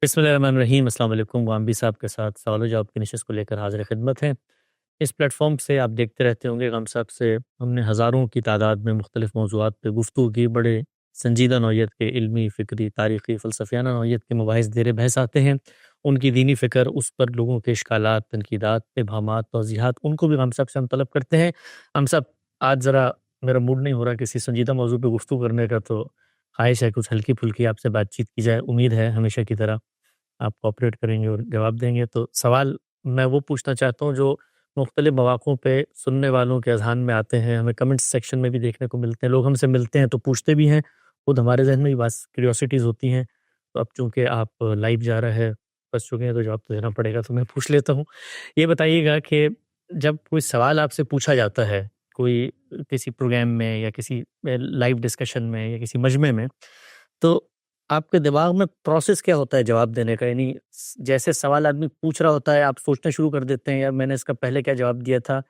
بسم اللہ الرحمن الرحیم۔ السلام علیکم۔ غامدی صاحب کے ساتھ سوال و جواب کی نشست کو لے کر حاضر خدمت ہیں۔ اس پلیٹ فارم سے آپ دیکھتے رہتے ہوں گے، غام صاحب سے ہم نے ہزاروں کی تعداد میں مختلف موضوعات پہ گفتگو کی۔ بڑے سنجیدہ نوعیت کے علمی، فکری، تاریخی، فلسفیانہ نوعیت کے مباحث زیر بحث آتے ہیں۔ ان کی دینی فکر، اس پر لوگوں کے اشکالات، تنقیدات، ابہامات، توضیحات، ان کو بھی غام صاحب سے ہم طلب کرتے ہیں۔ غام صاحب، آج ذرا میرا موڈ نہیں ہو رہا کسی سنجیدہ موضوع پہ گفتگو کرنے کا، تو خواہش ہے کچھ ہلکی پھلکی آپ سے بات چیت کی جائے۔ امید ہے ہمیشہ کی طرح آپ کوآپریٹ کریں گے اور جواب دیں گے۔ تو سوال میں وہ پوچھنا چاہتا ہوں جو مختلف مواقعوں پہ سننے والوں کے اذہان میں آتے ہیں، ہمیں کمنٹ سیکشن میں بھی دیکھنے کو ملتے ہیں، لوگ ہم سے ملتے ہیں تو پوچھتے بھی ہیں، خود ہمارے ذہن میں بھی بس کیوریوسٹیز ہوتی ہیں۔ تو اب چونکہ آپ لائیو جا رہا ہے، پھنس چکے ہیں، تو جواب تو دینا پڑے گا، تو میں پوچھ لیتا ہوں۔ یہ بتائیے گا کہ جب کوئی سوال آپ سے پوچھا جاتا ہے، کوئی کسی پروگرام میں یا کسی لائیو ڈسکشن میں یا کسی مجمع میں، تو آپ کے دماغ میں پروسیس کیا ہوتا ہے جواب دینے کا؟ یعنی جیسے سوال آدمی پوچھ رہا ہوتا ہے، آپ سوچنا شروع کر دیتے ہیں، یا میں نے اس کا پہلے کیا جواب دیا تھا،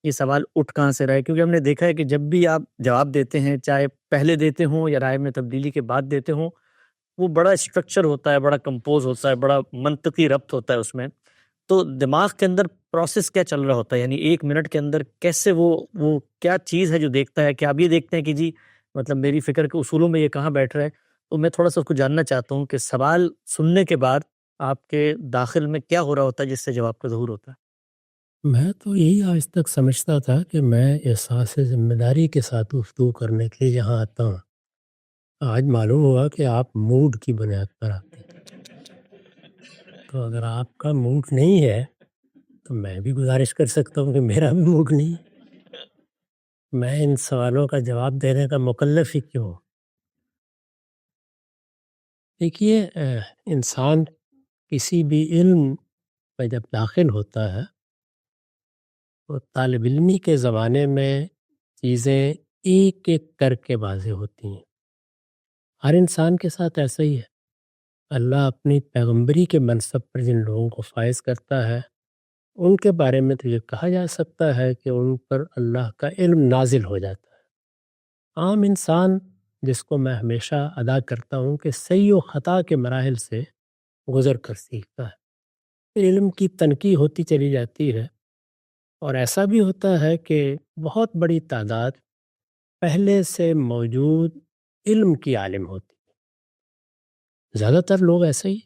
یہ سوال اٹھ کہاں سے رہا ہے؟ کیونکہ ہم نے دیکھا ہے کہ جب بھی آپ جواب دیتے ہیں، چاہے پہلے دیتے ہوں یا رائے میں تبدیلی کے بعد دیتے ہوں، وہ بڑا اسٹرکچر ہوتا ہے، بڑا کمپوز ہوتا ہے، بڑا منطقی ربط ہوتا ہے اس میں۔ تو دماغ کے اندر پروسیس کیا چل رہا ہوتا ہے؟ یعنی ایک منٹ کے اندر کیسے وہ کیا چیز ہے جو دیکھتا ہے؟ کہ آپ یہ دیکھتے ہیں کہ جی مطلب میری فکر کے اصولوں میں یہ کہاں بیٹھ رہا ہے؟ تو میں تھوڑا سا اس کو جاننا چاہتا ہوں کہ سوال سننے کے بعد آپ کے داخل میں کیا ہو رہا ہوتا ہے جس سے جواب کا ظہور ہوتا ہے؟ میں تو یہی آج تک سمجھتا تھا کہ میں احساس ذمہ داری کے ساتھ گفتگو کرنے کے لیے یہاں آتا ہوں۔ آج معلوم ہوا کہ آپ موڈ کی بنیاد پر آتے ہیں، تو اگر آپ کا موڈ نہیں ہے تو میں بھی گزارش کر سکتا ہوں کہ میرا بھی موڈ نہیں ہے۔ میں ان سوالوں کا جواب دینے کا مکلف ہی کیوں ہوں؟ دیکھیے، انسان کسی بھی علم میں جب داخل ہوتا ہے تو طالب علمی کے زمانے میں چیزیں ایک ایک کر کے واضح ہوتی ہیں۔ ہر انسان کے ساتھ ایسا ہی ہے۔ اللہ اپنی پیغمبری کے منصب پر جن لوگوں کو فائز کرتا ہے، ان کے بارے میں تو یہ کہا جا سکتا ہے کہ ان پر اللہ کا علم نازل ہو جاتا ہے۔ عام انسان، جس کو میں ہمیشہ ادا کرتا ہوں کہ صحیح و خطا کے مراحل سے گزر کر سیکھتا ہے، پھر علم کی تنقیح ہوتی چلی جاتی ہے، اور ایسا بھی ہوتا ہے کہ بہت بڑی تعداد پہلے سے موجود علم کی عالم ہوتی ہے۔ زیادہ تر لوگ ایسا ہی،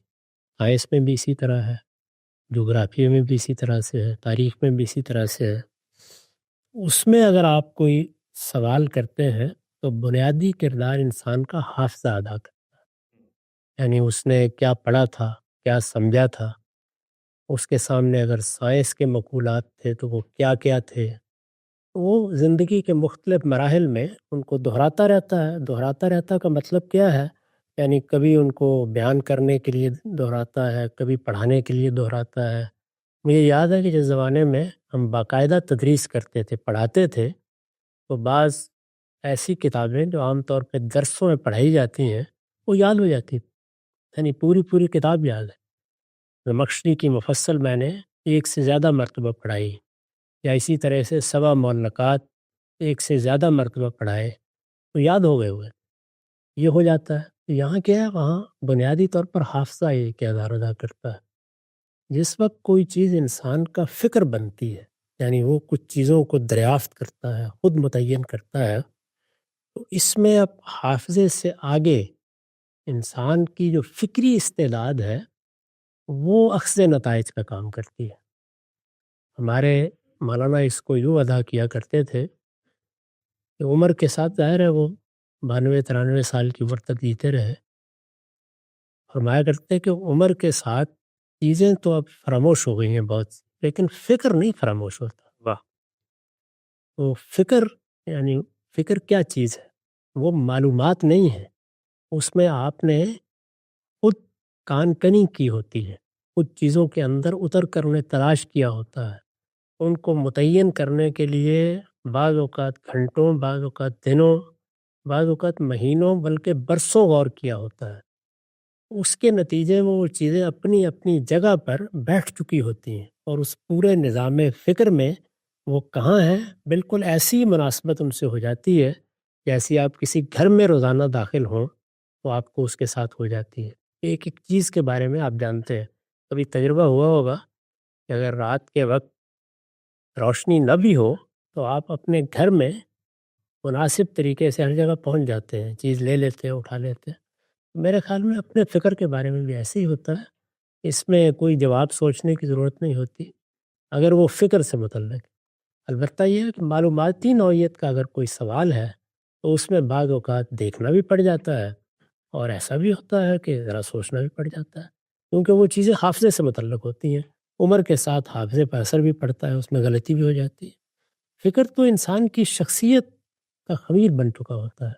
سائنس میں بھی اسی طرح ہے، جغرافی میں بھی اسی طرح سے ہے، تاریخ میں بھی اسی طرح سے ہے۔ اس میں اگر آپ کوئی سوال کرتے ہیں تو بنیادی کردار انسان کا حافظہ ادا کرتا ہے، یعنی اس نے کیا پڑھا تھا، کیا سمجھا تھا۔ اس کے سامنے اگر سائنس کے مقولات تھے تو وہ کیا کیا تھے، وہ زندگی کے مختلف مراحل میں ان کو دہراتا رہتا ہے۔ دہراتا رہتا کا مطلب کیا ہے؟ یعنی کبھی ان کو بیان کرنے کے لیے دہراتا ہے، کبھی پڑھانے کے لیے دہراتا ہے۔ مجھے یاد ہے کہ جس زمانے میں ہم باقاعدہ تدریس کرتے تھے، پڑھاتے تھے، تو بعض ایسی کتابیں جو عام طور پہ درسوں میں پڑھائی جاتی ہیں وہ یاد ہو جاتی تھی، یعنی پوری کتاب یاد ہے۔ زمخشری کی مفصل میں نے ایک سے زیادہ مرتبہ پڑھائی، یا اسی طرح سے سبع معلقات ایک سے زیادہ مرتبہ پڑھائے تو یاد ہو گئے ہوئے، یہ ہو جاتا ہے۔ یہاں کیا ہے؟ وہاں بنیادی طور پر حافظہ یہ کردار ادا کرتا ہے۔ جس وقت کوئی چیز انسان کا فکر بنتی ہے، یعنی وہ کچھ چیزوں کو دریافت کرتا ہے، خود متعین کرتا ہے، تو اس میں اب حافظے سے آگے انسان کی جو فکری استعداد ہے وہ اخذ نتائج کا کام کرتی ہے۔ ہمارے مولانا اس کو یوں ادا کیا کرتے تھے کہ عمر کے ساتھ ظاہر ہے وہ 92-93 سال کی عمر تک جیتے رہے، فرمایا کرتے کہ عمر کے ساتھ چیزیں تو اب فراموش ہو گئی ہیں بہت سی، لیکن فکر نہیں فراموش ہوتا۔ واہ! تو فکر، یعنی فکر کیا چیز ہے؟ وہ معلومات نہیں ہے، اس میں آپ نے خود کان کنی کی ہوتی ہے، کچھ چیزوں کے اندر اتر کر انہیں تلاش کیا ہوتا ہے، ان کو متعین کرنے کے لیے بعض اوقات گھنٹوں، بعض اوقات دنوں، بعض اوقات مہینوں، بلکہ برسوں غور کیا ہوتا ہے۔ اس کے نتیجے میں وہ چیزیں اپنی اپنی جگہ پر بیٹھ چکی ہوتی ہیں، اور اس پورے نظام فکر میں وہ کہاں ہیں، بالکل ایسی مناسبت ان سے ہو جاتی ہے جیسی آپ کسی گھر میں روزانہ داخل ہوں تو آپ کو اس کے ساتھ ہو جاتی ہے۔ ایک ایک چیز کے بارے میں آپ جانتے ہیں. کبھی تجربہ ہوا ہوگا کہ اگر رات کے وقت روشنی نہ بھی ہو تو آپ اپنے گھر میں مناسب طریقے سے ہر جگہ پہنچ جاتے ہیں، چیز لے لیتے ہیں، اٹھا لیتے ہیں. میرے خیال میں اپنے فکر کے بارے میں بھی ایسے ہی ہوتا ہے. اس میں کوئی جواب سوچنے کی ضرورت نہیں ہوتی اگر وہ فکر سے متعلق ہے. البتہ یہ ہے کہ معلوماتی نوعیت کا اگر کوئی سوال ہے تو اس میں بعض اوقات دیکھنا بھی پڑ جاتا ہے، اور ایسا بھی ہوتا ہے کہ ذرا سوچنا بھی پڑ جاتا ہے، کیونکہ وہ چیزیں حافظے سے متعلق ہوتی ہیں. عمر کے ساتھ حافظے پر اثر بھی پڑتا ہے، اس میں غلطی بھی ہو جاتی ہے. فکر تو انسان کی شخصیت کا خمیر بن چکا ہوتا ہے،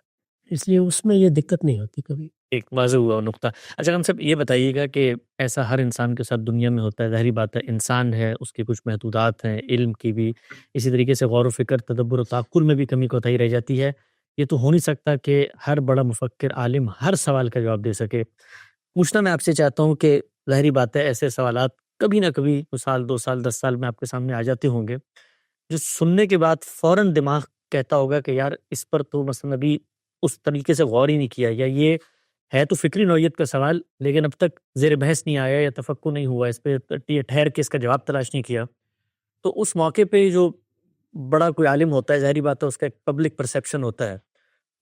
اس لیے اس میں یہ دقت نہیں ہوتی کبھی. ایک واضح ہوا نقطہ. اچھا ہم سب یہ بتائیے گا کہ ایسا ہر انسان کے ساتھ دنیا میں ہوتا ہے، ظاہری بات ہے انسان ہے، اس کی کچھ محدودات ہیں، علم کی بھی، اسی طریقے سے غور و فکر، تدبر و تعقل میں بھی کمی کوتاہی رہ جاتی ہے. یہ تو ہو نہیں سکتا کہ ہر بڑا مفکر عالم ہر سوال کا جواب دے سکے. پوچھنا میں آپ سے چاہتا ہوں کہ ظاہری بات ہے ایسے سوالات کبھی نہ کبھی سال 2 سال 10 سال میں آپ کے سامنے آ جاتے ہوں گے، جو سننے کے بعد فوراً دماغ کہتا ہوگا کہ یار اس پر تو مثلا ابھی اس طریقے سے غور ہی نہیں کیا، یا یہ ہے تو فکری نوعیت کا سوال لیکن اب تک زیر بحث نہیں آیا یا تفکر نہیں ہوا اس پہ، ٹھہر کے اس کا جواب تلاش نہیں کیا. تو اس موقع پہ جو بڑا کوئی عالم ہوتا ہے، ظاہری بات ہے اس کا ایک پبلک پرسیپشن ہوتا ہے،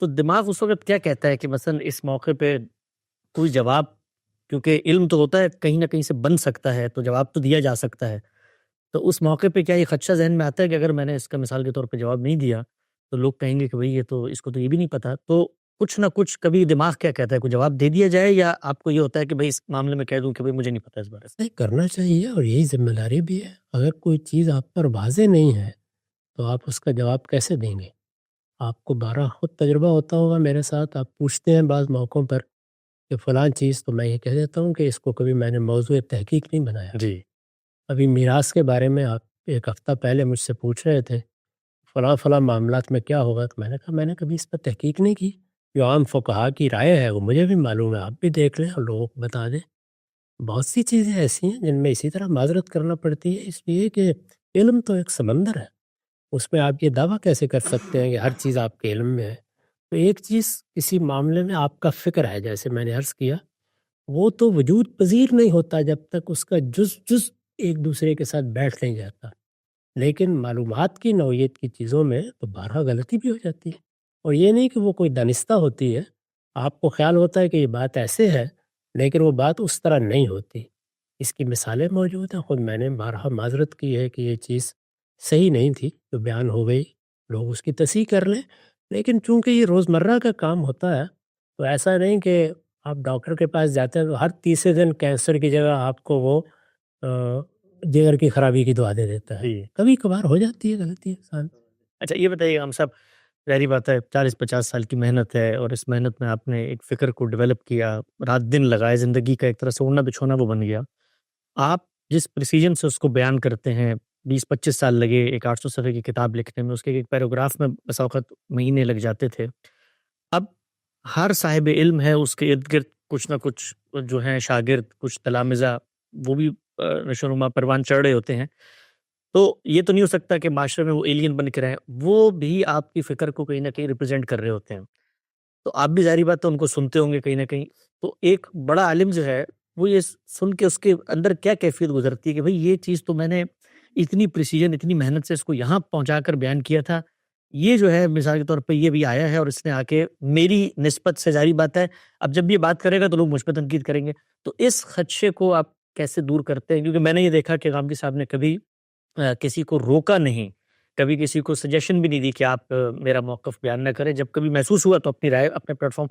تو دماغ اس وقت کیا کہتا ہے کہ مثلا اس موقع پہ کوئی جواب، کیونکہ علم تو ہوتا ہے کہیں نہ کہیں سے بن سکتا ہے تو جواب تو دیا جا سکتا ہے. تو اس موقع پہ کیا یہ خدشہ ذہن میں آتا ہے کہ اگر میں نے اس کا مثال کے طور پہ جواب نہیں دیا تو لوگ کہیں گے کہ بھئی یہ تو اس کو تو یہ بھی نہیں پتا. تو کچھ نہ کچھ کبھی دماغ کیا کہتا ہے، کوئی جواب دے دیا جائے، یا آپ کو یہ ہوتا ہے کہ بھئی اس معاملے میں کہہ دوں کہ بھئی مجھے نہیں پتا اس بارے سے؟ نہیں، کرنا چاہیے، اور یہی ذمہ داری بھی ہے. اگر کوئی چیز آپ پر واضح نہیں ہے تو آپ اس کا جواب کیسے دیں گے؟ آپ کو بارہ خود تجربہ ہوتا ہوگا میرے ساتھ. آپ پوچھتے ہیں بعض موقعوں پر کہ فلاں چیز، تو میں یہ کہہ دیتا ہوں کہ اس کو کبھی میں نے موضوع تحقیق نہیں بنایا. جی ابھی میراث کے بارے میں آپ ایک ہفتہ پہلے مجھ سے پوچھ رہے تھے فلاں فلاں معاملات میں کیا ہوگا، تو میں نے کہا میں نے کبھی اس پر تحقیق نہیں کی. جو عام فقہا کی رائے ہے وہ مجھے بھی معلوم ہے، آپ بھی دیکھ لیں اور لوگوں کو بتا دیں. بہت سی چیزیں ایسی ہیں جن میں اسی طرح معذرت کرنا پڑتی ہے، اس لیے کہ علم تو ایک سمندر ہے. اس میں آپ یہ دعویٰ کیسے کر سکتے ہیں کہ ہر چیز آپ کے علم میں ہے؟ تو ایک چیز کسی معاملے میں آپ کا فکر ہے، جیسے میں نے عرض کیا، وہ تو وجود پذیر نہیں ہوتا جب تک اس کا جز ایک دوسرے کے ساتھ بیٹھ نہیں جاتا. لیکن معلومات کی نوعیت کی چیزوں میں تو بارہا غلطی بھی ہو جاتی ہے، اور یہ نہیں کہ وہ کوئی دانستہ ہوتی ہے. آپ کو خیال ہوتا ہے کہ یہ بات ایسے ہے، لیکن وہ بات اس طرح نہیں ہوتی. اس کی مثالیں موجود ہیں، خود میں نے بارہا معذرت کی ہے کہ یہ چیز صحیح نہیں تھی جو بیان ہو گئی، لوگ اس کی تصحیح کر لیں. لیکن چونکہ یہ روزمرہ کا کام ہوتا ہے تو ایسا نہیں کہ آپ ڈاکٹر کے پاس جاتے ہیں تو ہر تیسرے دن کینسر کی جگہ آپ کو وہ جگر کی خرابی کی دعا دے دیتا ہے. جی. کبھی کبھار ہو جاتی ہے غلطی انسان. اچھا یہ بتائیے ہم صاحب، ظاہری بات ہے 40-50 سال کی محنت ہے، اور اس محنت میں آپ نے ایک فکر کو ڈیولپ کیا، رات دن لگائے، زندگی کا ایک طرح سے اوڑھنا بچھونا وہ بن گیا. آپ جس پریسیجن سے اس کو بیان کرتے ہیں، 20-25 سال لگے ایک 800 صفحے کی کتاب لکھنے میں، اس کے ایک پیراگراف میں بسا اوقات مہینے لگ جاتے تھے. اب ہر صاحب علم ہے اس کے ارد گرد کچھ نہ کچھ جو ہیں شاگرد، کچھ تلامذہ، وہ بھی نشو و نما پروان چڑھ رہے ہوتے ہیں. تو یہ تو نہیں ہو سکتا کہ معاشرے میں وہ ایلین بن کے رہیں، وہ بھی آپ کی فکر کو کہیں نہ کہیں ریپرزینٹ کر رہے ہوتے ہیں. تو آپ بھی ظاہری بات ہے ان کو سنتے ہوں گے کہیں نہ کہیں. تو ایک بڑا عالم جو ہے وہ یہ سن کے اس کے اندر کیا کیفیت گزرتی ہے کہ بھئی یہ چیز تو میں نے اتنی پریسیجن، اتنی محنت سے اس کو یہاں پہنچا کر بیان کیا تھا، یہ جو ہے مثال کے طور پہ یہ بھی آیا ہے اور اس نے آ کے میری نسبت سے، ظاہری بات ہے اب جب یہ بات کرے گا تو لوگ مجھ پہ تنقید کریں گے. تو اس خدشے کو آپ کیسے دور کرتے ہیں؟ کیونکہ میں نے یہ دیکھا کہ غامدی صاحب نے کبھی کسی کو روکا نہیں، کبھی کسی کو سجیشن بھی نہیں دی کہ آپ میرا موقف بیان نہ کریں، جب کبھی محسوس ہوا تو اپنی رائے اپنے پلیٹ فارم.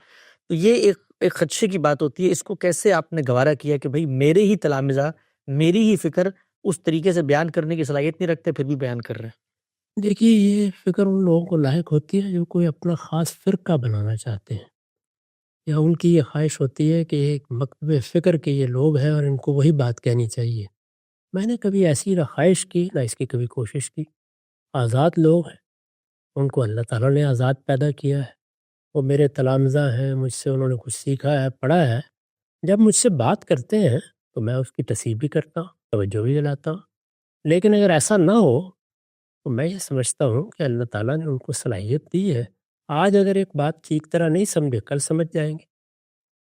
تو یہ ایک خدشے کی بات ہوتی ہے. اس کو کیسے آپ نے گوارا کیا کہ بھئی میرے ہی تلامذہ، میری ہی فکر اس طریقے سے بیان کرنے کی صلاحیت نہیں رکھتے، پھر بھی بیان کر رہے ہیں؟ دیکھیے، یہ فکر ان لوگوں کو لاحق ہوتی ہے جو کوئی اپنا خاص فرقہ بنانا چاہتے ہیں، یا ان کی یہ خواہش ہوتی ہے کہ ایک مکتب فکر کے یہ لوگ ہیں اور ان کو وہی بات کہنی چاہیے. میں نے کبھی ایسی نہ خواہش کی نہ اس کی کبھی کوشش کی. آزاد لوگ ہیں، ان کو اللہ تعالیٰ نے آزاد پیدا کیا ہے. وہ میرے تلامذہ ہیں، مجھ سے انہوں نے کچھ سیکھا ہے، پڑھا ہے. جب مجھ سے بات کرتے ہیں تو میں اس کی تصحیح بھی کرتا ہوں، توجہ بھی دلاتا ہوں. لیکن اگر ایسا نہ ہو تو میں یہ سمجھتا ہوں کہ اللہ تعالیٰ نے ان کو صلاحیت دی ہے. آج اگر ایک بات ٹھیک طرح نہیں سمجھے، کل سمجھ جائیں گے.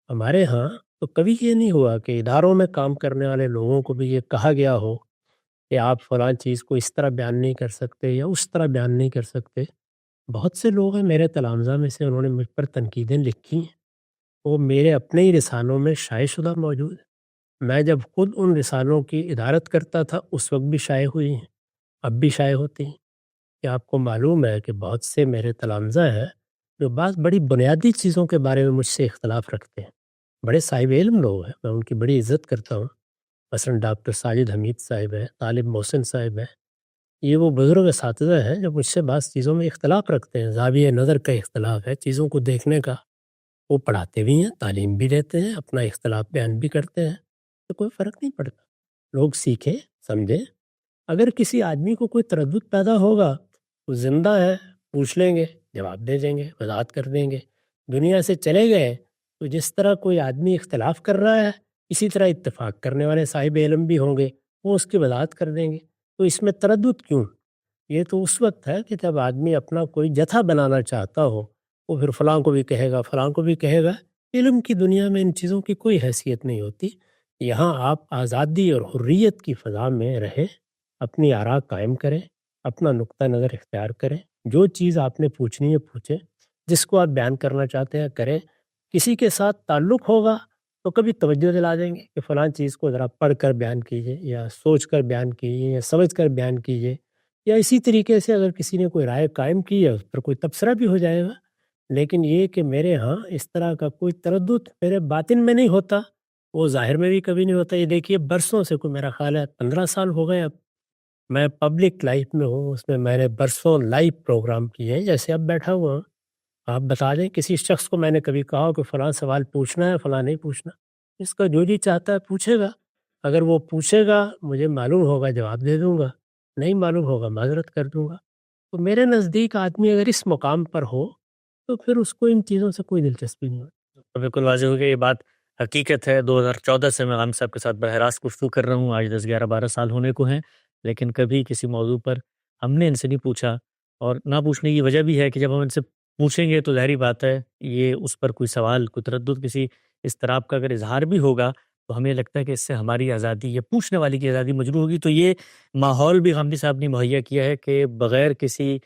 ہمارے ہاں تو کبھی یہ نہیں ہوا کہ اداروں میں کام کرنے والے لوگوں کو بھی یہ کہا گیا ہو کہ آپ فلاں چیز کو اس طرح بیان نہیں کر سکتے یا اس طرح بیان نہیں کر سکتے؟ بہت سے لوگ ہیں میرے تلامذہ میں سے، انہوں نے مجھ پر تنقیدیں لکھی ہیں، وہ میرے اپنے ہی رسالوں میں شائع شدہ موجود ہیں۔ میں جب خود ان رسالوں کی ادارت کرتا تھا اس وقت بھی شائع ہوئی ہیں، اب بھی شائع ہوتی ہیں۔ کہ آپ کو معلوم ہے کہ بہت سے میرے تلامذہ ہیں جو بعض بڑی بنیادی چیزوں کے بارے میں مجھ سے اختلاف رکھتے ہیں، بڑے صاحب علم لوگ ہیں، میں ان کی بڑی عزت کرتا ہوں، مثلاً ڈاکٹر ساجد حمید صاحب ہیں، طالب محسن صاحب ہیں، یہ وہ بزرگ اساتذہ ہیں جو مجھ سے بعض چیزوں میں اختلاف رکھتے ہیں، زاویہ نظر کا اختلاف ہے، چیزوں کو دیکھنے کا۔ وہ پڑھاتے بھی ہیں، تعلیم بھی دیتے ہیں، اپنا اختلاف بیان بھی کرتے ہیں، تو کوئی فرق نہیں پڑتا۔ لوگ سیکھیں، سمجھیں۔ اگر کسی آدمی کو کوئی تردد پیدا ہوگا، وہ زندہ ہے، پوچھ لیں گے، جواب دے دیں گے، وضاحت کر دیں گے۔ دنیا سے چلے گئے تو جس طرح کوئی آدمی اختلاف کر رہا ہے، اسی طرح اتفاق کرنے والے صاحب علم بھی ہوں گے، وہ اس کی وضاحت کر دیں گے۔ تو اس میں تردد کیوں؟ یہ تو اس وقت ہے کہ جب آدمی اپنا کوئی جتھا بنانا چاہتا ہو، وہ پھر فلاں کو بھی کہے گا، فلاں کو بھی کہے گا۔ علم کی دنیا میں ان چیزوں کی کوئی حیثیت نہیں ہوتی۔ یہاں آپ آزادی اور حریت کی فضا میں رہیں، اپنی آراء قائم کریں، اپنا نقطہ نظر اختیار کریں، جو چیز آپ نے پوچھنی ہے پوچھیں، جس کو آپ بیان کرنا چاہتے ہیں کریں۔ کسی کے ساتھ تعلق ہوگا تو کبھی توجہ دلا دیں گے کہ فلاں چیز کو ذرا پڑھ کر بیان کیجیے، یا سوچ کر بیان کیجیے، یا سمجھ کر بیان کیجیے، یا اسی طریقے سے اگر کسی نے کوئی رائے قائم کی ہے اس پر کوئی تبصرہ بھی ہو جائے گا۔ لیکن یہ کہ میرے ہاں اس طرح کا کوئی تردد میرے باطن میں نہیں ہوتا، وہ ظاہر میں بھی کبھی نہیں ہوتا۔ یہ دیکھیے برسوں سے، کوئی میرا خیال ہے 15 سال ہو گئے اب میں پبلک لائف میں ہوں، اس میں نے برسوں لائیو پروگرام کیے ہیں، جیسے اب بیٹھا ہوا ہوں۔ آپ بتا دیں کسی شخص کو میں نے کبھی کہا ہو کہ فلاں سوال پوچھنا ہے، فلاں نہیں پوچھنا، اس کا جو جی چاہتا ہے پوچھے گا۔ اگر وہ پوچھے گا مجھے معلوم ہوگا جواب دے دوں گا، نہیں معلوم ہوگا معذرت کر دوں گا۔ تو میرے نزدیک آدمی اگر اس مقام پر ہو تو پھر اس کو ان چیزوں سے کوئی دلچسپی نہیں ہوتی۔ بالکل واضح ہو گیا، یہ بات حقیقت ہے۔ 2014 سے میں غام صاحب کے ساتھ براہ راست گفتگو کر رہا ہوں، آج 10 11 12 سال ہونے کو ہیں، لیکن کبھی کسی موضوع پر ہم نے ان سے نہیں پوچھا، اور نہ پوچھنے کی وجہ بھی ہے کہ جب ہم ان سے پوچھیں گے تو ظاہری بات ہے یہ اس پر کوئی سوال، کوئی تردد، کسی اضطراب کا اگر اظہار بھی ہوگا تو ہمیں لگتا ہے کہ اس سے ہماری آزادی یا پوچھنے والی کی آزادی مجروح ہوگی۔ تو یہ ماحول بھی غامدی صاحب نے مہیا کیا ہے کہ بغیر کسی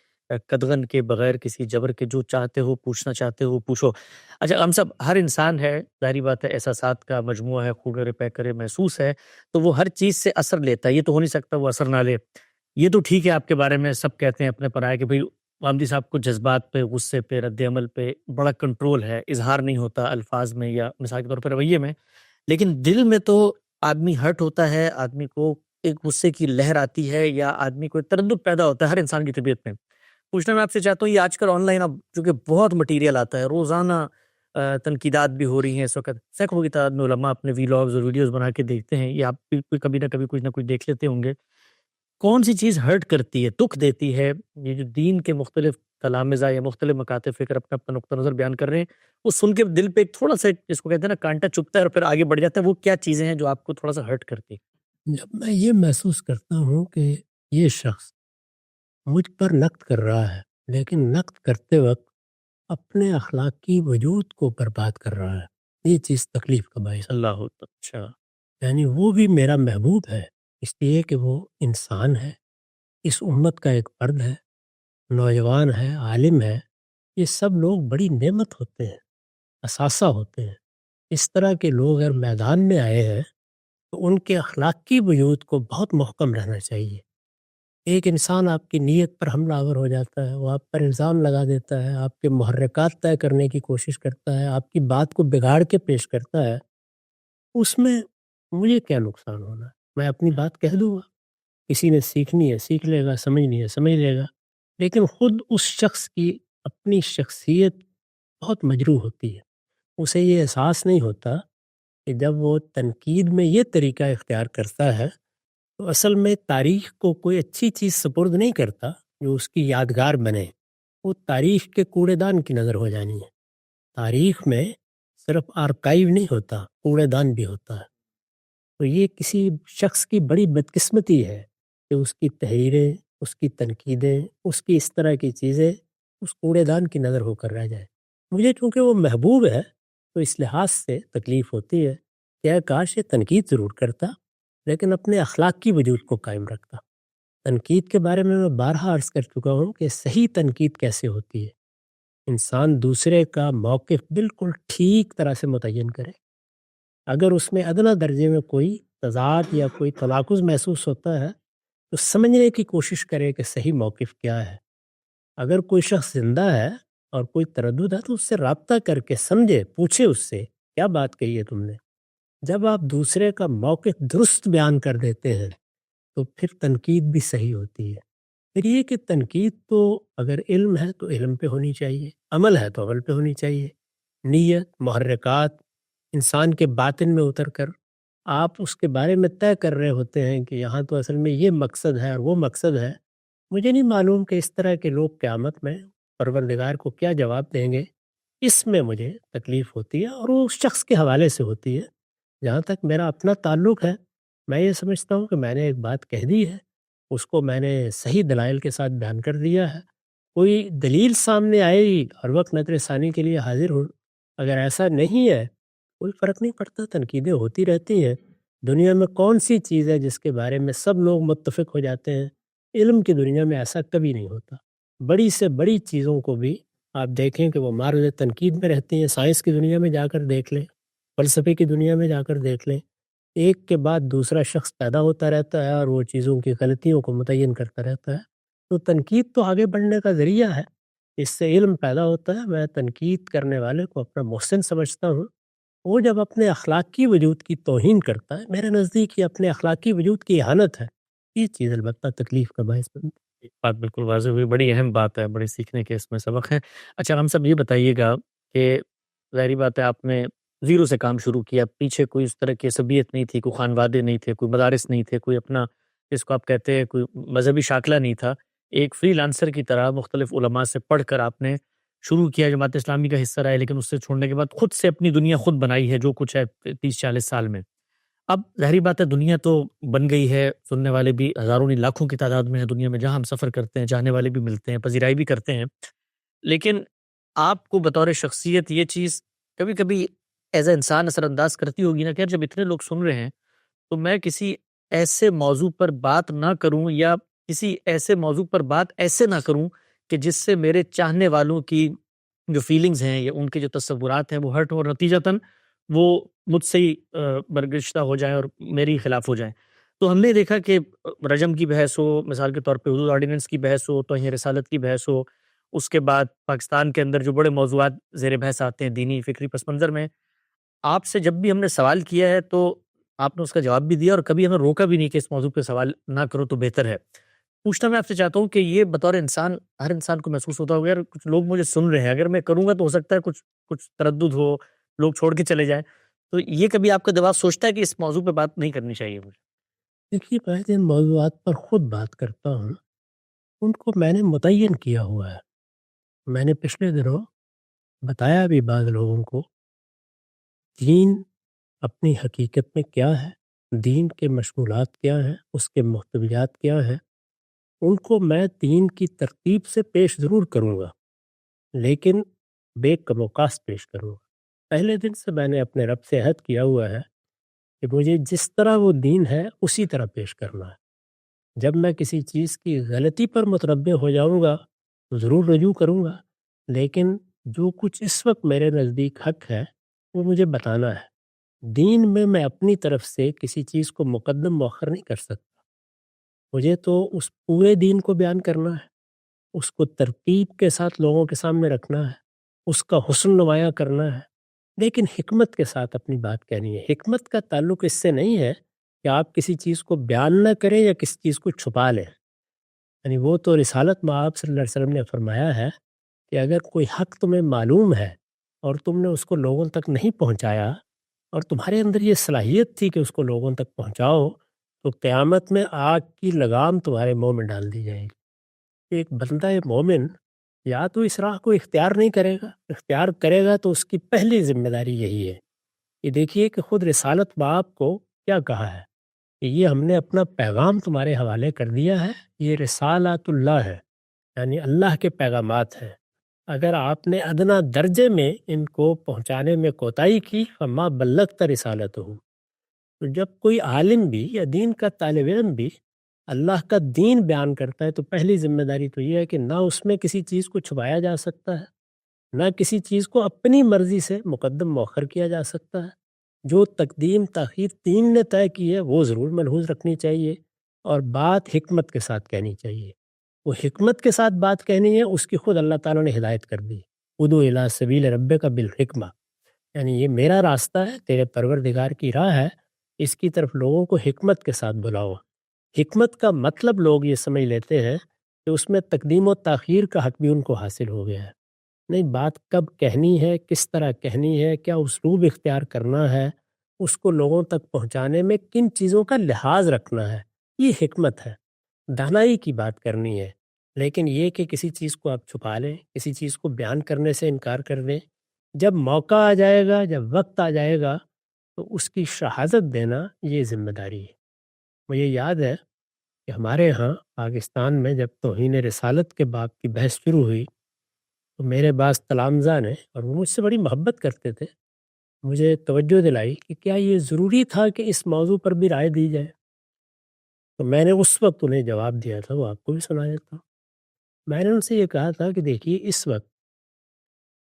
قدغن کے، بغیر کسی جبر کے، جو چاہتے ہو پوچھنا چاہتے ہو پوچھو۔ اچھا ہم سب، ہر انسان ہے، ظاہری بات ہے، احساسات کا مجموعہ ہے، خون کرے پے کرے محسوس ہے، تو وہ ہر چیز سے اثر لیتا ہے۔ یہ تو ہو نہیں سکتا وہ اثر نہ لے۔ یہ تو ٹھیک ہے آپ کے بارے میں سب کہتے ہیں اپنے پر آئے کہ بھئی غامدی صاحب کو جذبات پہ، غصے پہ، رد عمل پہ بڑا کنٹرول ہے، اظہار نہیں ہوتا الفاظ میں یا مثال کے طور پر رویے میں، لیکن دل میں تو آدمی ہرٹ ہوتا ہے، آدمی کو ایک غصے کی لہر آتی ہے، یا آدمی کو تردد پیدا ہوتا ہے ہر انسان کی طبیعت میں۔ پوچھنا میں آپ سے چاہتا ہوں، یہ آج کل آن لائن اب چونکہ بہت مٹیریل آتا ہے، روزانہ تنقیدات بھی ہو رہی ہیں، اس وقت سینکڑوں کی تعداد میں علماء اپنے ویلاگز اور ویڈیوز بنا کے دیکھتے ہیں، یہ آپ بھی کبھی نہ کبھی کچھ نہ کچھ دیکھ لیتے ہوں گے۔ کون سی چیز ہرٹ کرتی ہے، دکھ دیتی ہے؟ یہ جو دین کے مختلف تلامذہ یا مختلف مکاتب فکر اپنا اپنا نقطہ نظر بیان کر رہے ہیں، وہ سن کے دل پہ ایک تھوڑا سا، جس کو کہتے ہیں نا کانٹا چبھتا ہے اور پھر آگے بڑھ جاتا ہے، وہ کیا چیزیں ہیں جو آپ کو تھوڑا سا ہرٹ کرتی ہیں؟ جب میں یہ محسوس کرتا ہوں کہ یہ شخص مجھ پر نقد کر رہا ہے، لیکن نقد کرتے وقت اپنے اخلاقی وجود کو برباد کر رہا ہے، یہ چیز تکلیف کا باعث ہے۔ اللہ اچھا، یعنی وہ بھی میرا محبوب ہے، اس لیے کہ وہ انسان ہے، اس امت کا ایک فرد ہے، نوجوان ہے، عالم ہے۔ یہ سب لوگ بڑی نعمت ہوتے ہیں، اثاثہ ہوتے ہیں۔ اس طرح کے لوگ اگر میدان میں آئے ہیں تو ان کے اخلاقی وجود کو بہت محکم رہنا چاہیے۔ ایک انسان آپ کی نیت پر حملہ آور ہو جاتا ہے، وہ آپ پر الزام لگا دیتا ہے، آپ کے محرکات طے کرنے کی کوشش کرتا ہے، آپ کی بات کو بگاڑ کے پیش کرتا ہے، اس میں مجھے کیا نقصان ہونا ہے؟ میں اپنی بات کہہ دوں گا، کسی نے سیکھنی ہے سیکھ لے گا، سمجھنی ہے سمجھ لے گا، لیکن خود اس شخص کی اپنی شخصیت بہت مجروح ہوتی ہے۔ اسے یہ احساس نہیں ہوتا کہ جب وہ تنقید میں یہ طریقہ اختیار کرتا ہے تو اصل میں تاریخ کو کوئی اچھی چیز سپرد نہیں کرتا جو اس کی یادگار بنے، وہ تاریخ کے کوڑے دان کی نظر ہو جانی ہے۔ تاریخ میں صرف آرکائیو نہیں ہوتا، کوڑے دان بھی ہوتا ہے۔ تو یہ کسی شخص کی بڑی بدقسمتی ہے کہ اس کی تحریریں، اس کی تنقیدیں، اس کی اس طرح کی چیزیں اس کوڑے دان کی نظر ہو کر رہ جائے۔ مجھے چونکہ وہ محبوب ہے تو اس لحاظ سے تکلیف ہوتی ہے کہ کاش یہ تنقید ضرور کرتا لیکن اپنے اخلاق کی وجود کو قائم رکھتا۔ تنقید کے بارے میں بارہا عرض کر چکا ہوں کہ صحیح تنقید کیسے ہوتی ہے۔ انسان دوسرے کا موقف بالکل ٹھیک طرح سے متعین کرے۔ اگر اس میں ادنیٰ درجے میں کوئی تضاد یا کوئی تناقض محسوس ہوتا ہے تو سمجھنے کی کوشش کرے کہ صحیح موقف کیا ہے۔ اگر کوئی شخص زندہ ہے اور کوئی تردد ہے تو اس سے رابطہ کر کے سمجھے، پوچھے اس سے کیا بات کہی ہے تم نے۔ جب آپ دوسرے کا موقف درست بیان کر دیتے ہیں تو پھر تنقید بھی صحیح ہوتی ہے۔ پھر یہ کہ تنقید تو اگر علم ہے تو علم پہ ہونی چاہیے، عمل ہے تو عمل پہ ہونی چاہیے۔ نیت، محرکات، انسان کے باطن میں اتر کر آپ اس کے بارے میں طے کر رہے ہوتے ہیں کہ یہاں تو اصل میں یہ مقصد ہے اور وہ مقصد ہے۔ مجھے نہیں معلوم کہ اس طرح کے لوگ قیامت میں پروردگار کو کیا جواب دیں گے، اس میں مجھے تکلیف ہوتی ہے اور وہ اس شخص کے حوالے سے ہوتی ہے۔ جہاں تک میرا اپنا تعلق ہے، میں یہ سمجھتا ہوں کہ میں نے ایک بات کہہ دی ہے، اس کو میں نے صحیح دلائل کے ساتھ بیان کر دیا ہے۔ کوئی دلیل سامنے آئے گی ہر وقت نظر ثانی کے لیے حاضر ہوں۔ اگر ایسا نہیں ہے کوئی فرق نہیں پڑتا، تنقیدیں ہوتی رہتی ہیں۔ دنیا میں کون سی چیز ہے جس کے بارے میں سب لوگ متفق ہو جاتے ہیں؟ علم کی دنیا میں ایسا کبھی نہیں ہوتا۔ بڑی سے بڑی چیزوں کو بھی آپ دیکھیں کہ وہ معرض تنقید میں رہتی ہیں۔ سائنس کی دنیا میں جا کر دیکھ لیں، فلسفے کی دنیا میں جا کر دیکھ لیں، ایک کے بعد دوسرا شخص پیدا ہوتا رہتا ہے اور وہ چیزوں کی غلطیوں کو متعین کرتا رہتا ہے۔ تو تنقید تو آگے بڑھنے کا ذریعہ ہے، اس سے علم پیدا ہوتا ہے۔ میں تنقید کرنے والے کو اپنا محسن سمجھتا ہوں۔ وہ جب اپنے اخلاقی وجود کی توہین کرتا ہے، میرے نزدیک یہ اپنے اخلاقی وجود کی اہانت ہے۔ یہ چیز البتہ تکلیف کا باعث بنتی ہے۔ بات بالکل واضح ہوئی، بڑی اہم بات ہے، بڑی سیکھنے کے اس میں سبق ہے۔ اچھا ہم سب یہ بتائیے گا کہ ظاہری بات ہے آپ نے زیرو سے کام شروع کیا، پیچھے کوئی اس طرح کی عصبیت نہیں تھی، کوئی خانوادے نہیں تھے، کوئی مدارس نہیں تھے، کوئی اپنا جس کو آپ کہتے ہیں کوئی مذہبی شاخلہ نہیں تھا۔ ایک فری لانسر کی طرح مختلف علماء سے پڑھ کر آپ نے شروع کیا، جماعت اسلامی کا حصہ رہے، لیکن اس سے چھوڑنے کے بعد خود سے اپنی دنیا خود بنائی ہے جو کچھ ہے 30-40 سال میں۔ اب ظاہری بات ہے دنیا تو بن گئی ہے، سننے والے بھی ہزاروں نہیں لاکھوں کی تعداد میں ہیں دنیا میں، جہاں ہم سفر کرتے ہیں، چاہنے والے بھی ملتے ہیں، پذیرائی بھی کرتے ہیں۔ لیکن آپ کو بطور شخصیت یہ چیز کبھی کبھی ایز اے انسان اثر انداز کرتی ہوگی نا کہ یار جب اتنے لوگ سن رہے ہیں تو میں کسی ایسے موضوع پر بات نہ کروں، یا کسی ایسے موضوع پر بات ایسے نہ کروں کہ جس سے میرے چاہنے والوں کی جو فیلنگز ہیں یا ان کے جو تصورات ہیں وہ ہرٹ ہو، اور نتیجتاً وہ مجھ سے ہی برگشتہ ہو جائیں اور میری خلاف ہو جائیں۔ تو ہم نے دیکھا کہ رجم کی بحث ہو، مثال کے طور پہ حدود آرڈیننس کی بحث ہو، توہین رسالت کی بحث ہو، اس کے بعد پاکستان کے اندر جو بڑے موضوعات زیر بحث آتے ہیں دینی فکری پس منظر میں، آپ سے جب بھی ہم نے سوال کیا ہے تو آپ نے اس کا جواب بھی دیا اور کبھی ہمیں روکا بھی نہیں کہ اس موضوع پہ سوال نہ کرو تو بہتر ہے۔ پوچھنا میں آپ سے چاہتا ہوں کہ یہ بطور انسان ہر انسان کو محسوس ہوتا ہوگا، یار کچھ لوگ مجھے سن رہے ہیں، اگر میں کروں گا تو ہو سکتا ہے کچھ تردد ہو، لوگ چھوڑ کے چلے جائیں۔ تو یہ کبھی آپ کا دماغ سوچتا ہے کہ اس موضوع پہ بات نہیں کرنی چاہیے مجھے؟ دیکھیے میں جن موضوعات پر خود بات کرتا ہوں ان کو میں نے متعین کیا ہوا ہے۔ میں نے پچھلے دنوں بتایا بھی بعض لوگوں کو دین اپنی حقیقت میں کیا ہے، دین کے مشمولات کیا ہیں، اس کے محتویات کیا ہیں۔ ان کو میں دین کی ترتیب سے پیش ضرور کروں گا لیکن بے کم و کاست پیش کروں گا۔ پہلے دن سے میں نے اپنے رب سے عہد کیا ہوا ہے کہ مجھے جس طرح وہ دین ہے اسی طرح پیش کرنا ہے۔ جب میں کسی چیز کی غلطی پر متنبع ہو جاؤں گا تو ضرور رجوع کروں گا، لیکن جو کچھ اس وقت میرے نزدیک حق ہے وہ مجھے بتانا ہے۔ دین میں اپنی طرف سے کسی چیز کو مقدم مؤخر نہیں کر سکتا۔ مجھے تو اس پورے دین کو بیان کرنا ہے، اس کو ترتیب کے ساتھ لوگوں کے سامنے رکھنا ہے، اس کا حسن نمایاں کرنا ہے، لیکن حکمت کے ساتھ اپنی بات کہنی ہے۔ حکمت کا تعلق اس سے نہیں ہے کہ آپ کسی چیز کو بیان نہ کریں یا کسی چیز کو چھپا لیں۔ یعنی وہ تو رسالت مآب صلی اللہ علیہ وسلم نے فرمایا ہے کہ اگر کوئی حق تمہیں معلوم ہے اور تم نے اس کو لوگوں تک نہیں پہنچایا اور تمہارے اندر یہ صلاحیت تھی کہ اس کو لوگوں تک پہنچاؤ، تو قیامت میں آگ کی لگام تمہارے منہ میں ڈال دی جائے گی۔ ایک بندہ مومن یا تو اس راہ کو اختیار نہیں کرے گا، اختیار کرے گا تو اس کی پہلی ذمہ داری یہی ہے کہ دیکھیے کہ خود رسالت مآب کو کیا کہا ہے کہ یہ ہم نے اپنا پیغام تمہارے حوالے کر دیا ہے، یہ رسالات اللہ ہے، یعنی اللہ کے پیغامات ہیں۔ اگر آپ نے ادنیٰ درجے میں ان کو پہنچانے میں کوتاہی کی فما بلغت رسالتہ، تو جب کوئی عالم بھی یا دین کا طالب علم بھی اللہ کا دین بیان کرتا ہے تو پہلی ذمہ داری تو یہ ہے کہ نہ اس میں کسی چیز کو چھپایا جا سکتا ہے، نہ کسی چیز کو اپنی مرضی سے مقدم مؤخر کیا جا سکتا ہے۔ جو تقدیم تاخیر دین نے طے کی ہے وہ ضرور ملحوظ رکھنی چاہیے، اور بات حکمت کے ساتھ کہنی چاہیے۔ وہ حکمت کے ساتھ بات کہنی ہے، اس کی خود اللہ تعالیٰ نے ہدایت کر دی، ادعو الی سبیل ربک بالحکمہ، یعنی یہ میرا راستہ ہے، تیرے پروردگار کی راہ ہے، اس کی طرف لوگوں کو حکمت کے ساتھ بلاؤ۔ حکمت کا مطلب لوگ یہ سمجھ لیتے ہیں کہ اس میں تقدیم و تاخیر کا حق بھی ان کو حاصل ہو گیا ہے۔ نہیں، بات کب کہنی ہے، کس طرح کہنی ہے، کیا اسلوب اختیار کرنا ہے، اس کو لوگوں تک پہنچانے میں کن چیزوں کا لحاظ رکھنا ہے، یہ حکمت ہے۔ دانائی کی بات کرنی ہے، لیکن یہ کہ کسی چیز کو آپ چھپا لیں، کسی چیز کو بیان کرنے سے انکار کر دیں، جب موقع آ جائے گا، جب وقت آ جائے گا تو اس کی شہادت دینا یہ ذمہ داری ہے۔ مجھے یاد ہے کہ ہمارے ہاں پاکستان میں جب توہین رسالت کے باب کی بحث شروع ہوئی تو میرے بعض تلامذہ نے، اور وہ مجھ سے بڑی محبت کرتے تھے، مجھے توجہ دلائی کہ کیا یہ ضروری تھا کہ اس موضوع پر بھی رائے دی جائے۔ تو میں نے اس وقت انہیں جواب دیا تھا، وہ آپ کو بھی سنا دیتا ہوں۔ میں نے ان سے یہ کہا تھا کہ دیکھیے، اس وقت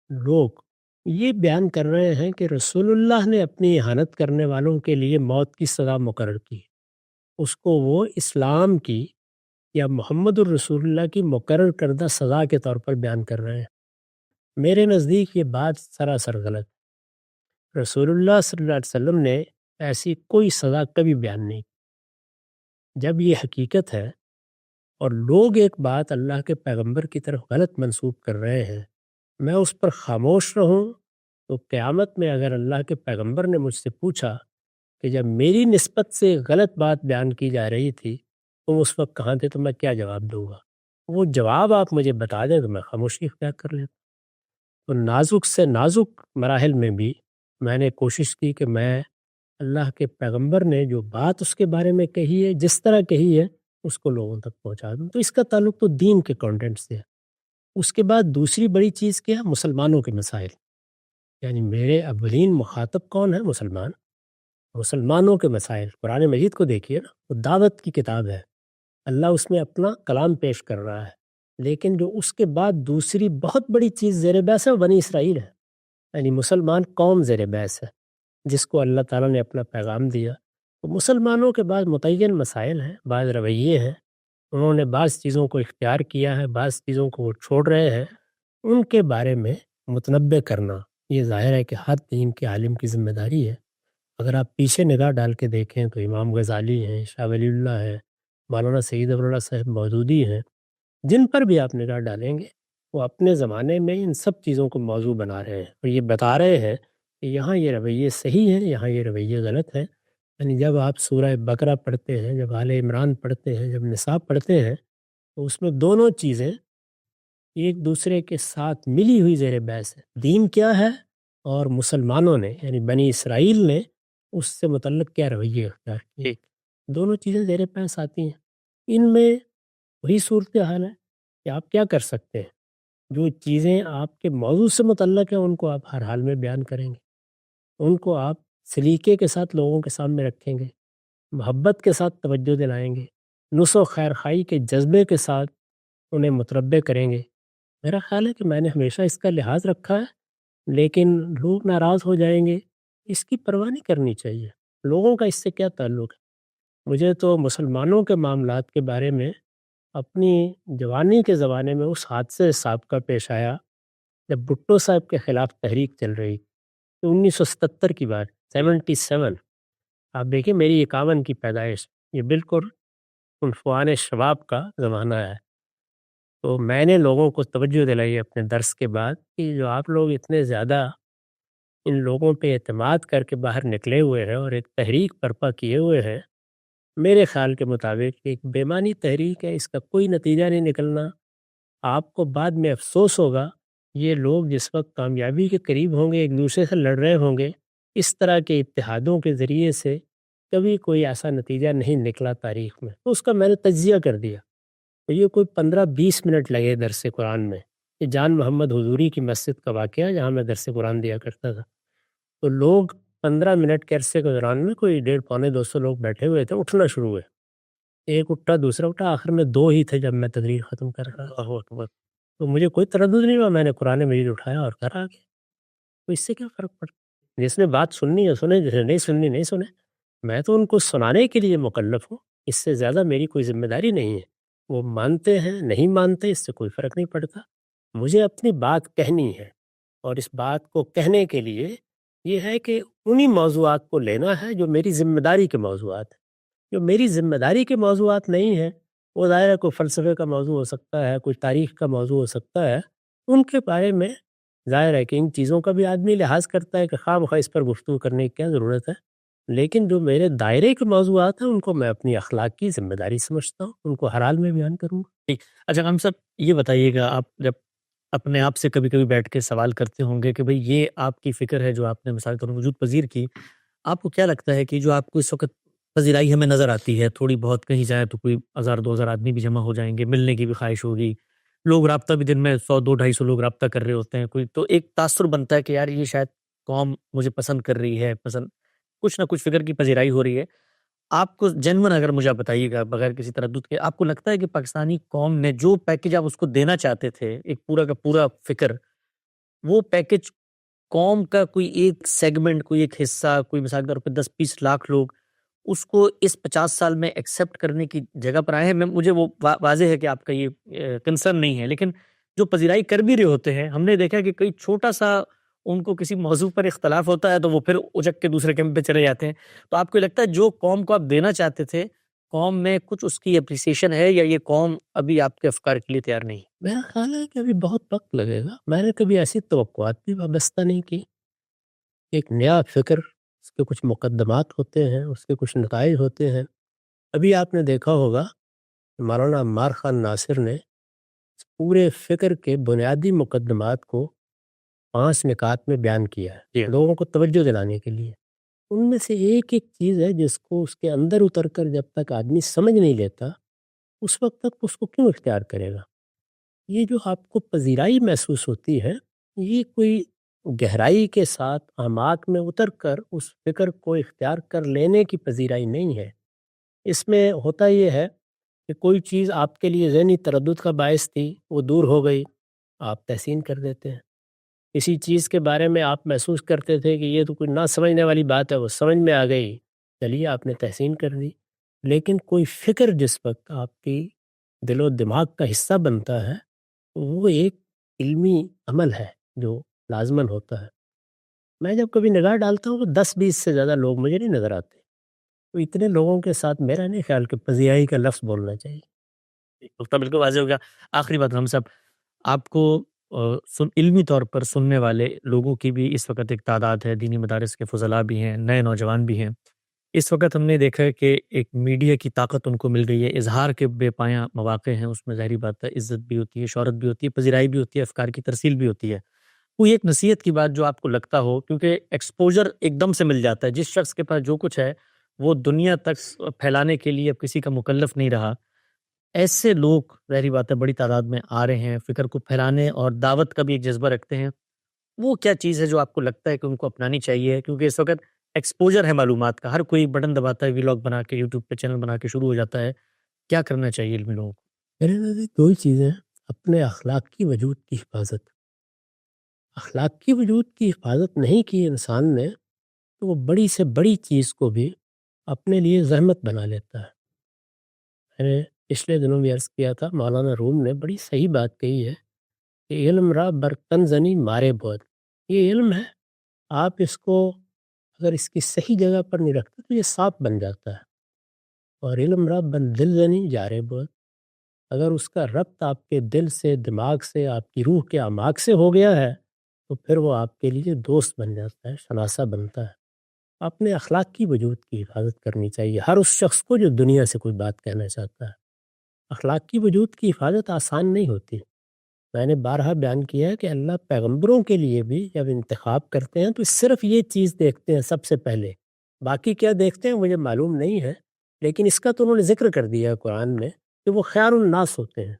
لوگ یہ بیان کر رہے ہیں کہ رسول اللہ نے اپنی اہانت کرنے والوں کے لیے موت کی سزا مقرر کی، اس کو وہ اسلام کی یا محمد الرسول اللہ کی مقرر کردہ سزا کے طور پر بیان کر رہے ہیں۔ میرے نزدیک یہ بات سراسر غلط ہے۔ رسول اللہ صلی اللہ علیہ وسلم نے ایسی کوئی سزا کبھی بیان نہیں کی۔ جب یہ حقیقت ہے اور لوگ ایک بات اللہ کے پیغمبر کی طرف غلط منسوب کر رہے ہیں، میں اس پر خاموش رہوں تو قیامت میں اگر اللہ کے پیغمبر نے مجھ سے پوچھا کہ جب میری نسبت سے غلط بات بیان کی جا رہی تھی تم اس وقت کہاں تھے، تو میں کیا جواب دوں گا؟ وہ جواب آپ مجھے بتا دیں تو میں خاموشی اختیار کر لیتا۔ تو نازک سے نازک مراحل میں بھی میں نے کوشش کی کہ میں اللہ کے پیغمبر نے جو بات اس کے بارے میں کہی ہے، جس طرح کہی ہے، اس کو لوگوں تک پہنچا دوں۔ تو اس کا تعلق تو دین کے کانٹینٹ سے ہے۔ اس کے بعد دوسری بڑی چیز کیا ہے؟ مسلمانوں کے مسائل، یعنی میرے اولین مخاطب کون ہے؟ مسلمان۔ مسلمانوں کے مسائل، قرآن مجید کو دیکھیے نا، وہ دعوت کی کتاب ہے، اللہ اس میں اپنا کلام پیش کر رہا ہے، لیکن جو اس کے بعد دوسری بہت بڑی چیز زیر بحث ہے وہ بنی اسرائیل ہے، یعنی مسلمان قوم زیر بحث ہے جس کو اللہ تعالیٰ نے اپنا پیغام دیا۔ تو مسلمانوں کے بعد متعین مسائل ہیں، بعض رویے ہیں، انہوں نے بعض چیزوں کو اختیار کیا ہے، بعض چیزوں کو وہ چھوڑ رہے ہیں، ان کے بارے میں متنبع کرنا یہ ظاہر ہے کہ ہر دین کے عالم کی ذمہ داری ہے۔ اگر آپ پیچھے نگاہ ڈال کے دیکھیں تو امام غزالی ہیں، شاہ ولی اللہ ہے، مولانا سید ابواللہ صاحب مودودی ہیں، جن پر بھی آپ نگاہ ڈالیں گے وہ اپنے زمانے میں ان سب چیزوں کو موضوع بنا رہے ہیں اور یہ بتا رہے ہیں کہ یہاں یہ رویے صحیح ہیں، یہاں یہ رویے غلط ہیں۔ یعنی جب آپ سورہ بقرہ پڑھتے ہیں، جب آل عمران پڑھتے ہیں، جب نساء پڑھتے ہیں، تو اس میں دونوں چیزیں ایک دوسرے کے ساتھ ملی ہوئی زیر بحث ہے۔ دین کیا ہے اور مسلمانوں نے یعنی بنی اسرائیل نے اس سے متعلق کیا رویے اختیار کیے، دونوں چیزیں زیر بحث آتی ہیں۔ ان میں وہی صورتحال ہے کہ آپ کیا کر سکتے ہیں، جو چیزیں آپ کے موضوع سے متعلق ہیں ان کو آپ ہر حال میں بیان کریں گے، ان کو آپ سلیقے کے ساتھ لوگوں کے سامنے رکھیں گے، محبت کے ساتھ توجہ دلائیں گے، نصح و خیر خواہی کے جذبے کے ساتھ انہیں متربع کریں گے۔ میرا خیال ہے کہ میں نے ہمیشہ اس کا لحاظ رکھا ہے، لیکن لوگ ناراض ہو جائیں گے، اس کی پرواہ نہیں کرنی چاہیے۔ لوگوں کا اس سے کیا تعلق ہے؟ مجھے تو مسلمانوں کے معاملات کے بارے میں اپنی جوانی کے زمانے میں اس حادثے سابقہ پیش آیا جب بھٹو صاحب کے خلاف تحریک چل رہی تو 1977 کی بات، 77۔ آپ دیکھیں میری 51 کی پیدائش، یہ بالکل عنفوان شباب کا زمانہ ہے۔ تو میں نے لوگوں کو توجہ دلائی اپنے درس کے بعد کہ جو آپ لوگ اتنے زیادہ ان لوگوں پہ اعتماد کر کے باہر نکلے ہوئے ہیں اور ایک تحریک برپا کیے ہوئے ہیں، میرے خیال کے مطابق ایک بے معنی تحریک ہے، اس کا کوئی نتیجہ نہیں نکلنا، آپ کو بعد میں افسوس ہوگا۔ یہ لوگ جس وقت کامیابی کے قریب ہوں گے، ایک دوسرے سے لڑ رہے ہوں گے، اس طرح کے اتحادوں کے ذریعے سے کبھی کوئی ایسا نتیجہ نہیں نکلا تاریخ میں، تو اس کا میں نے تجزیہ کر دیا۔ تو یہ کوئی 15-20 منٹ لگے درس قرآن میں، یہ جان محمد حضوری کی مسجد کا واقعہ جہاں میں درس قرآن دیا کرتا تھا۔ تو لوگ 15 منٹ کے عرصے کے دوران میں کوئی 150 پونے 200 لوگ بیٹھے ہوئے تھے، اٹھنا شروع ہوئے، ایک اٹھا دوسرا اٹھا، آخر میں 2 ہی تھے جب میں تقریر ختم کر رہا تھا۔ اللہ اکبر۔ تو مجھے کوئی تردد نہیں ہوا، میں نے قرآن مجید اٹھایا اور گھر آ گیا۔ تو اس سے کیا فرق پڑتا؟ جس نے بات سننی ہے سنے، جس نے نہیں سننی نہیں سنے، میں تو ان کو سنانے کے لیے مکلف ہوں، اس سے زیادہ میری کوئی ذمہ داری نہیں ہے۔ وہ مانتے ہیں نہیں مانتے، اس سے کوئی فرق نہیں پڑتا، مجھے اپنی بات کہنی ہے، اور اس بات کو کہنے کے لیے یہ ہے کہ انہی موضوعات کو لینا ہے جو میری ذمہ داری کے موضوعات ہیں۔ جو میری ذمہ داری کے موضوعات نہیں ہیں، وہ ظاہر ہے کوئی فلسفے کا موضوع ہو سکتا ہے، کوئی تاریخ کا موضوع ہو سکتا ہے، ان کے بارے میں ظاہر ہے کہ ان چیزوں کا بھی آدمی لحاظ کرتا ہے کہ خواہ مخواہ اس پر گفتگو کرنے کی کیا ضرورت ہے، لیکن جو میرے دائرے کے موضوعات ہیں ان کو میں اپنی اخلاق کی ذمہ داری سمجھتا ہوں، ان کو ہر حال میں بیان کروں گا۔ ٹھیک۔ اچھا ہم صاحب یہ بتائیے گا، آپ جب اپنے آپ سے کبھی کبھی بیٹھ کے سوال کرتے ہوں گے کہ بھئی یہ آپ کی فکر ہے جو آپ نے مثال کے طور پر وجود پذیر کی، آپ کو کیا لگتا ہے کہ جو آپ کو اس وقت پذیرائی ہمیں نظر آتی ہے، تھوڑی بہت کہیں جائے تو کوئی 1000 2000 آدمی بھی جمع ہو جائیں گے، ملنے کی بھی خواہش ہوگی، لوگ رابطہ بھی دن میں 100 200 250 لوگ رابطہ کر رہے ہوتے ہیں، کوئی تو ایک تاثر بنتا ہے کہ یار یہ شاید قوم مجھے پسند کر رہی ہے، پسند کچھ نہ کچھ فکر کی پذیرائی ہو رہی ہے۔ آپ کو جنون اگر مجھے آپ بتائیے گا بغیر کسی تردد کے، آپ کو لگتا ہے کہ پاکستانی قوم نے جو پیکج آپ اس کو دینا چاہتے تھے، ایک پورا کا پورا فکر، وہ پیکج قوم کا کوئی ایک سیگمنٹ، کوئی ایک حصہ، کوئی مثال کے طور پہ 10 20 لاکھ لوگ اس کو اس 50 سال میں ایکسیپٹ کرنے کی جگہ پر آئے ہیں؟ مجھے وہ واضح ہے کہ آپ کا یہ کنسرن نہیں ہے، لیکن جو پذیرائی کر بھی رہے ہوتے ہیں، ہم نے دیکھا کہ کئی چھوٹا سا ان کو کسی موضوع پر اختلاف ہوتا ہے تو وہ پھر اچک کے دوسرے کیمپ پہ چلے جاتے ہیں۔ تو آپ کو لگتا ہے جو قوم کو آپ دینا چاہتے تھے، قوم میں کچھ اس کی اپریسیشن ہے، یا یہ قوم ابھی آپ کے افکار کے لیے تیار نہیں؟ میرا خیال ہے کہ ابھی بہت وقت لگے گا، میں نے کبھی ایسی توقعات بھی وابستہ نہیں کی۔ ایک نیا فکر، اس کے کچھ مقدمات ہوتے ہیں، اس کے کچھ نتائج ہوتے ہیں۔ ابھی آپ نے دیکھا ہوگا کہ مولانا عمار خان ناصر نے اس پورے فکر کے بنیادی مقدمات کو 5 نکات میں بیان کیا جی ہے لوگوں کو توجہ دلانے کے لیے۔ ان میں سے ایک ایک چیز ہے جس کو اس کے اندر اتر کر جب تک آدمی سمجھ نہیں لیتا، اس وقت تک اس کو کیوں اختیار کرے گا؟ یہ جو آپ کو پذیرائی محسوس ہوتی ہے، یہ کوئی گہرائی کے ساتھ اعماق میں اتر کر اس فکر کو اختیار کر لینے کی پذیرائی نہیں ہے۔ اس میں ہوتا یہ ہے کہ کوئی چیز آپ کے لیے ذہنی تردد کا باعث تھی، وہ دور ہو گئی، آپ تحسین کر دیتے ہیں۔ کسی چیز کے بارے میں آپ محسوس کرتے تھے کہ یہ تو کوئی نہ سمجھنے والی بات ہے، وہ سمجھ میں آ گئی، چلیے آپ نے تحسین کر دی۔ لیکن کوئی فکر جس وقت آپ کی دل و دماغ کا حصہ بنتا ہے، وہ ایک علمی عمل ہے جو لازماً ہوتا ہے۔ میں جب کبھی نگاہ ڈالتا ہوں تو 10 20 سے زیادہ لوگ مجھے نہیں نظر آتے، تو اتنے لوگوں کے ساتھ میرا نہیں خیال کہ پذیرائی کا لفظ بولنا چاہیے۔ نقطہ بالکل واضح ہو گیا۔ آخری بات ہم صاحب، آپ کو علمی طور پر سننے والے لوگوں کی بھی اس وقت ایک تعداد ہے، دینی مدارس کے فضلاء بھی ہیں، نئے نوجوان بھی ہیں۔ اس وقت ہم نے دیکھا ہے کہ ایک میڈیا کی طاقت ان کو مل گئی ہے، اظہار کے بے پایاں مواقع ہیں، اس میں ظاہری بات ہے عزت بھی ہوتی ہے، شہرت بھی ہوتی ہے، پذیرائی بھی ہوتی ہے، افکار کی ترسیل بھی ہوتی ہے۔ کوئی ایک نصیحت کی بات جو آپ کو لگتا ہو، کیونکہ ایکسپوجر ایک دم سے مل جاتا ہے، جس شخص کے پاس جو کچھ ہے وہ دنیا تک پھیلانے کے لیے اب کسی کا مکلف نہیں رہا، ایسے لوگ ظاہری بات ہے بڑی تعداد میں آ رہے ہیں، فکر کو پھیلانے اور دعوت کا بھی ایک جذبہ رکھتے ہیں، وہ کیا چیز ہے جو آپ کو لگتا ہے کہ ان کو اپنانی چاہیے؟ کیونکہ اس وقت ایکسپوجر ہے معلومات کا، ہر کوئی بٹن دباتا ہے، ویلاگ بنا کے یوٹیوب پہ چینل بنا کے شروع ہو جاتا ہے۔ کیا کرنا چاہیے علمی لوگوں کو؟ میرے نزدیک 2 ہی چیزیں ہیں، اپنے اخلاقی وجود کی حفاظت۔ اخلاقی وجود کی حفاظت نہیں کی انسان نے تو وہ بڑی سے بڑی چیز کو بھی اپنے لیے زحمت بنا لیتا ہے۔ میں نے پچھلے دنوں بھی عرض کیا تھا، مولانا روم نے بڑی صحیح بات کہی ہے کہ علم را برتن زنی مارے بود۔ یہ علم ہے، آپ اس کو اگر اس کی صحیح جگہ پر نہیں رکھتے تو یہ سانپ بن جاتا ہے۔ اور علم را بن دل زنی جارے بود، اگر اس کا ربط آپ کے دل سے، دماغ سے، آپ کی روح کے اعماق سے ہو گیا ہے تو پھر وہ آپ کے لیے دوست بن جاتا ہے، شناسہ بنتا ہے۔ اپنے اخلاق کی وجود کی حفاظت کرنی چاہیے ہر اس شخص کو جو دنیا سے کوئی بات کہنا چاہتا ہے۔ اخلاق کی وجود کی حفاظت آسان نہیں ہوتی۔ میں نے بارہا بیان کیا ہے کہ اللہ پیغمبروں کے لیے بھی جب انتخاب کرتے ہیں تو صرف یہ چیز دیکھتے ہیں سب سے پہلے، باقی کیا دیکھتے ہیں مجھے معلوم نہیں ہے، لیکن اس کا تو انہوں نے ذکر کر دیا ہے قرآن میں کہ وہ خیار الناس ہوتے ہیں،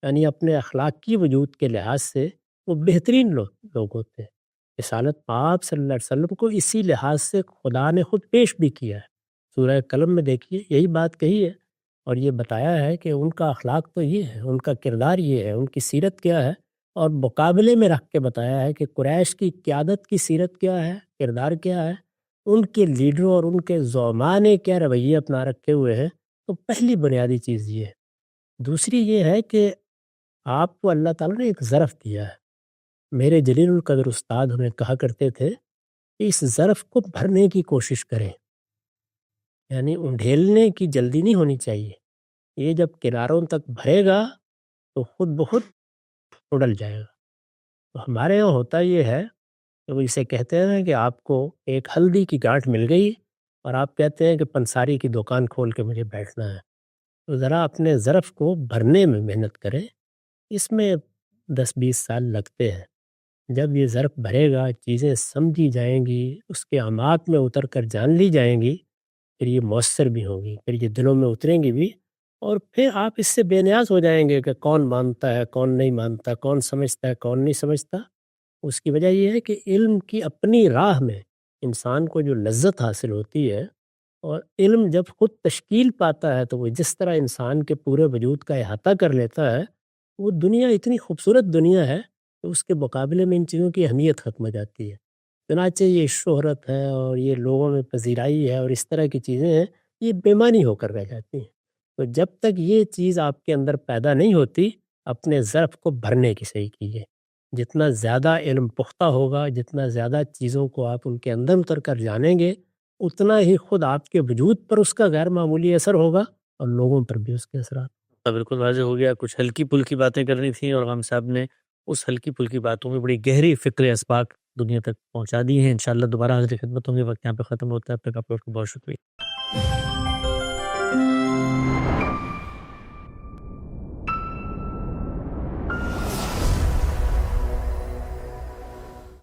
یعنی اپنے اخلاق کی وجود کے لحاظ سے وہ بہترین لوگ ہوتے ہیں۔ رسالت آپ صلی اللہ علیہ وسلم کو اسی لحاظ سے خدا نے خود پیش بھی کیا ہے۔ سورہ قلم میں دیکھیے یہی بات کہی ہے اور یہ بتایا ہے کہ ان کا اخلاق تو یہ ہے، ان کا کردار یہ ہے، ان کی سیرت کیا ہے، اور مقابلے میں رکھ کے بتایا ہے کہ قریش کی قیادت کی سیرت کیا ہے، کردار کیا ہے، ان کے لیڈروں اور ان کے زعماء نے کیا رویے اپنا رکھے ہوئے ہیں۔ تو پہلی بنیادی چیز یہ ہے۔ دوسری یہ ہے کہ آپ کو اللہ تعالیٰ نے ایک ظرف دیا ہے۔ میرے جلیل القدر استاد ہمیں کہا کرتے تھے کہ اس ظرف کو بھرنے کی کوشش کریں، یعنی انڈھیلنے کی جلدی نہیں ہونی چاہیے۔ یہ جب کناروں تک بھرے گا تو خود بخود اڑل جائے گا۔ تو ہمارے یہاں ہوتا یہ ہے کہ وہ اسے کہتے ہیں کہ آپ کو ایک ہلدی کی گانٹھ مل گئی اور آپ کہتے ہیں کہ پنساری کی دکان کھول کے مجھے بیٹھنا ہے۔ تو ذرا اپنے ظرف کو بھرنے میں محنت کریں، اس میں 10-20 سال لگتے ہیں۔ جب یہ ظرف بھرے گا، چیزیں سمجھی جائیں گی، اس کے اعماق میں اتر کر جان لی جائیں گی، پھر یہ مؤثر بھی ہوں گی، پھر یہ دلوں میں اتریں گی بھی، اور پھر آپ اس سے بے نیاز ہو جائیں گے کہ کون مانتا ہے کون نہیں مانتا، کون سمجھتا ہے کون نہیں سمجھتا۔ اس کی وجہ یہ ہے کہ علم کی اپنی راہ میں انسان کو جو لذت حاصل ہوتی ہے، اور علم جب خود تشکیل پاتا ہے تو وہ جس طرح انسان کے پورے وجود کا احاطہ کر لیتا ہے، وہ دنیا اتنی خوبصورت دنیا ہے کہ اس کے مقابلے میں ان چیزوں کی اہمیت ختم ہو جاتی ہے۔ چنانچہ یہ شہرت ہے اور یہ لوگوں میں پذیرائی ہے اور اس طرح کی چیزیں ہیں، یہ بے معنی ہو کر رہ جاتی ہیں۔ تو جب تک یہ چیز آپ کے اندر پیدا نہیں ہوتی، اپنے ظرف کو بھرنے کی صحیح کیجیے۔ جتنا زیادہ علم پختہ ہوگا، جتنا زیادہ چیزوں کو آپ ان کے اندر اتر کر جانیں گے، اتنا ہی خود آپ کے وجود پر اس کا غیر معمولی اثر ہوگا اور لوگوں پر بھی اس کے اثرات۔ بالکل واضح ہو گیا۔ کچھ ہلکی پھلکی باتیں کرنی تھیں اور غام صاحب نے اس ہلکی پھلکی باتوں میں بڑی گہری فکر اسباق دنیا تک پہنچا دی ہیں۔ انشاءاللہ دوبارہ حاضر خدمت ہوں گے۔ وقت یہاں پہ ختم ہوتا ہے۔ اب تک آپ لوگوں کو بہت شکریہ۔